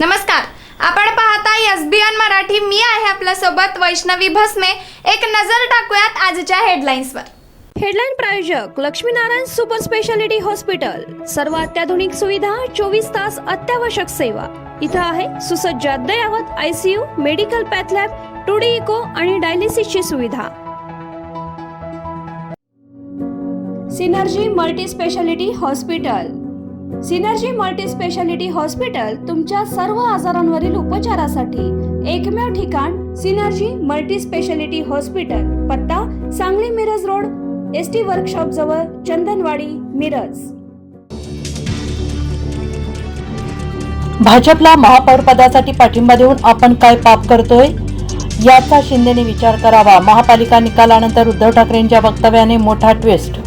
नमस्कार, आपण पाहता एसबीएन मराठी. मी आहे आपल्या सोबत वैष्णवी भस्मे. एक नजर टाकूयात आजच्या हेडलाईन्सवर. हेडलाईन प्रायोजक लक्ष्मीनारायण सुपर स्पेशालिटी हॉस्पिटल. सर्व अत्याधुनिक सुविधा, 24 तास अत्यावश्यक सेवा. इथं आहे सुसज्ज अद्ययावत ICU, medical path lab, 2D echo आणि डायलिसिसची सुविधा. Synergy multi speciality hospital. Synergy multi speciality hospital तुमच्या सर्व आजारांवरील उपचारासाठी एकमेव ठिकाण. Synergy multi speciality hospital. पत्ता Sangli Miraj road, ST workshop जवळ, चंदनवाडी, मिरज. भाजपला महापौर पदासाठी पाठिंबा देऊन आपण काय पाप करतोय याचा शिंदेने विचार करावा. महापालिका निकालानंतर उद्धव ठाकरेंच्या वक्तव्याने मोठा ट्विस्ट.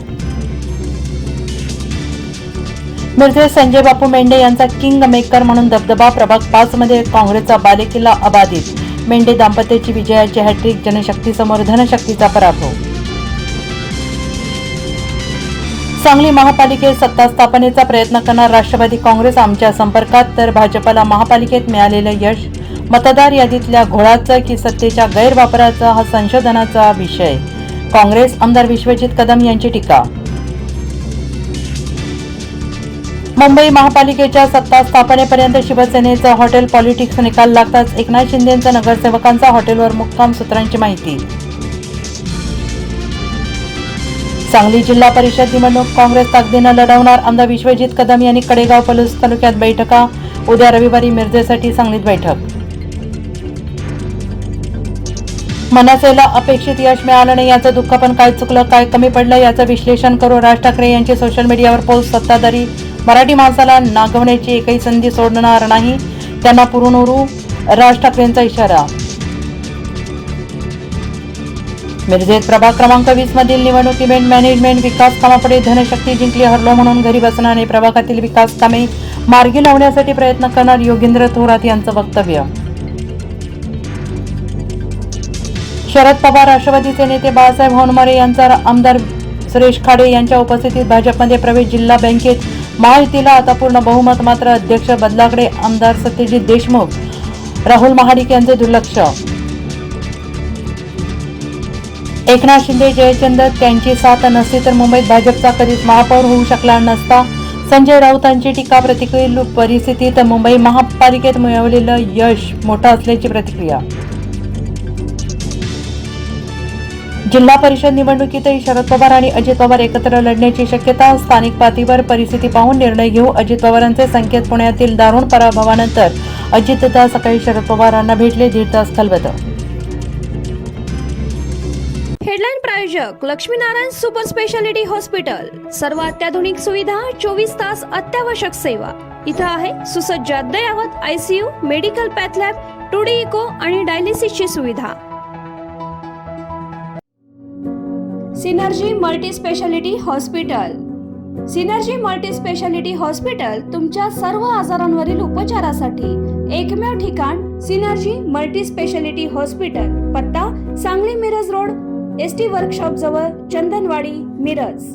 मिरजे संजय बापू मेंढे यांचा किंग मेकर म्हणून दबदबा. प्रभाग 5 मध्ये काँग्रेसचा बालेकिल्ला अबाधित. मेंढे दाम्पत्याची विजयाची हॅट्रिक, जनशक्तीसमोर धनशक्तीचा पराभव. सांगली महापालिकेत सत्ता स्थापनेचा प्रयत्न करणार राष्ट्रवादी काँग्रेस आमच्या संपर्कात. तर भाजपला महापालिकेत मिळालेलं यश मतदार यादीतल्या घोळाचं की सत्तेच्या गैरवापराचा हा संशोधनाचा विषय. काँग्रेस आमदार विश्वजित कदम यांची टीका. मुंबई महापालिकेच्या सत्ता स्थापनेपर्यंत शिवसेनेचा हॉटेल पॉलिटिक्स निकाल लागताच एकनाथ शिंदेंचा नगरसेवकांचा हॉटेलवर मुक्काम, सूत्रांची माहिती. सांगली जिल्हा परिषद निवडणूक काँग्रेस ताकदीनं लढवणार. आमदार विश्वजित कदम यांनी कडेगाव पलूस तालुक्यात बैठका. उद्या रविवारी मिरजेसाठी सांगलीत बैठक. मनसेला अपेक्षित यश मिळालं नाही याचं दुःख, पण काय चुकलं, काय कमी पडलं याचं विश्लेषण करू. राज ठाकरे यांची सोशल मीडियावर पोस्ट. सत्ताधारी मराठी माणसाला नागवण्याची एकही संधी सोडणार नाही, त्यांना पुरवू राज ठाकरेंचा इशारा. मिरजेत प्रभाग क्रमांक 20 मधील निवडणूक इव्हेंट मॅनेजमेंट विकास कामापुढे धनशक्ती जिंकली. हरलो म्हणून घरी बसणारे प्रभागातील विकास कामे मार्गी लावण्यासाठी प्रयत्न करणार, योगेंद्र थोरात यांचं वक्तव्य. शरद पवार राष्ट्रवादीचे नेते बाळासाहेब होनमारे यांचा आमदार सुरेश खाडे यांच्या उपस्थितीत भाजपमध्ये प्रवेश. जिल्हा बँकेत महायुतीला आता पूर्ण बहुमत, मात्र अध्यक्ष बदलाकडे आमदार सत्यजित देशमुख, राहुल महाडिक यांचे दुर्लक्ष. एकनाथ शिंदे, जयचंद्र त्यांची साथ नसती तर मुंबईत भाजपचा कधीच महापौर होऊ शकला नसता. संजय राऊतांची टीका. प्रतिकूल परिस्थितीत मुंबई महापालिकेत मिळवलेलं यश मोठं असल्याची प्रतिक्रिया. जिल्हा परिषद निवडणुकीतही शरद पवार आणि अजित पवार एकत्र लढण्याची शक्यता. स्थानिक पातळीवर परिस्थिती पाहून निर्णय घेऊ. अजित पवारांचे संकेत. पुण्यातील दारुण पराभवानंतर अजितदादा सकाळी शरद पवारांना भेटले. 1.5 तास खलबत. हेडलाईन प्रायोजक लक्ष्मीनारायण सुपर स्पेशालिटी हॉस्पिटल. सर्व अत्याधुनिक सुविधा, 24 तास अत्यावश्यक सेवा. इथं आहे सुसज्ज अद्ययावत ICU, medical path lab, 2D echo आणि डायलिसिसची सुविधा. Synergy multi speciality hospital. Synergy multi speciality hospital तुमच्या सर्व आजारांवरील उपचारासाठी एकमेव ठिकाण. Synergy multi speciality hospital. पत्ता Sangli Miraj road, ST workshop जवळ, चंदनवाडी, मिरज.